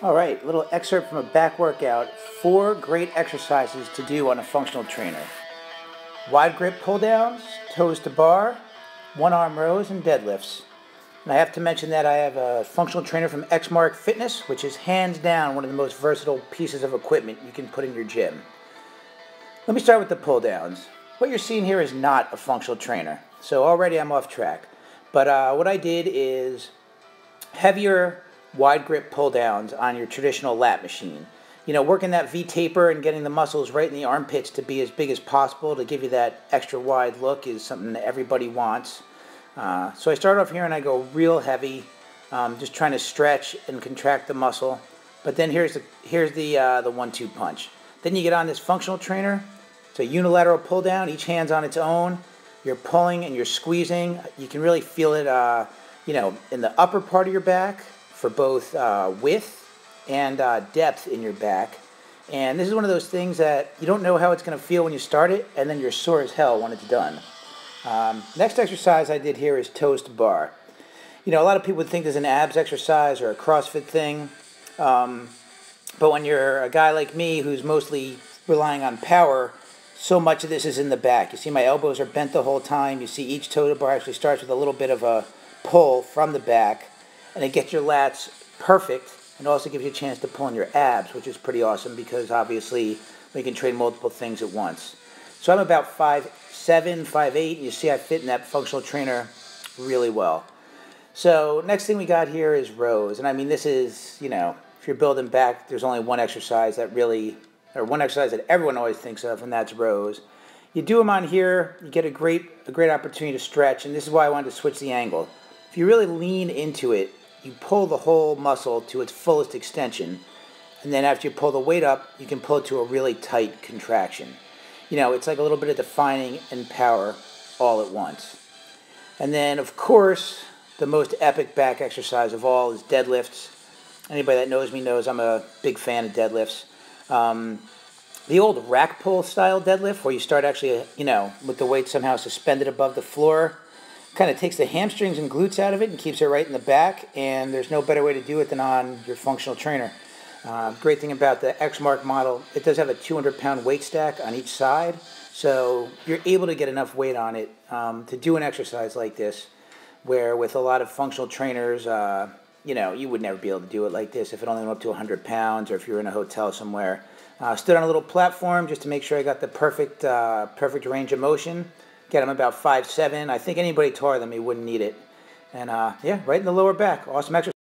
All right, a little excerpt from a back workout. 4 great exercises to do on a functional trainer. Wide grip pull downs, toes to bar, one arm rows, and deadlifts. And I have to mention that I have a functional trainer from XMark Fitness, which is hands down one of the most versatile pieces of equipment you can put in your gym. Let me start with the pull downs. What you're seeing here is not a functional trainer, so already I'm off track. But what I did is heavier wide grip pull downs on your traditional lat machine. You know, working that V-taper and getting the muscles right in the armpits to be as big as possible to give you that extra wide look is something that everybody wants. So I start off here and I go real heavy, just trying to stretch and contract the muscle. But then here's the 1-2 punch. Then you get on this functional trainer. It's a unilateral pull down. Each hand's on its own. You're pulling and you're squeezing. You can really feel it, in the upper part of your back for both width and depth in your back. And this is one of those things that you don't know how it's going to feel when you start it, and then you're sore as hell when it's done. Next exercise I did here is toes to bar. You know, a lot of people would think there's an abs exercise or a CrossFit thing, but when you're a guy like me who's mostly relying on power, so much of this is in the back. You see my elbows are bent the whole time. You see each toe to bar actually starts with a little bit of a pull from the back, and it gets your lats perfect, and also gives you a chance to pull in your abs, which is pretty awesome because obviously we can train multiple things at once. So I'm about 5'7", 5'8", and you see I fit in that functional trainer really well. So next thing we got here is rows, and I mean this is, if you're building back, there's only one exercise that everyone always thinks of, and that's rows. You do them on here, you get a great opportunity to stretch, and this is why I wanted to switch the angle. If you really lean into it, you pull the whole muscle to its fullest extension, and then after you pull the weight up, you can pull it to a really tight contraction. It's like a little bit of defining and power all at once. And then, of course, the most epic back exercise of all is deadlifts. Anybody that knows me knows I'm a big fan of deadlifts. The old rack pull style deadlift, where you start actually, with the weight somehow suspended above the floor, kind of takes the hamstrings and glutes out of it and keeps it right in the back, and there's no better way to do it than on your functional trainer. Great thing about the XMark model, it does have a 200-pound weight stack on each side, so you're able to get enough weight on it to do an exercise like this, where with a lot of functional trainers, you would never be able to do it like this if it only went up to 100 pounds or if you're in a hotel somewhere. Stood on a little platform just to make sure I got the perfect range of motion. Again, I'm about 5'7". I think anybody taller than me wouldn't need it. And right in the lower back. Awesome exercise.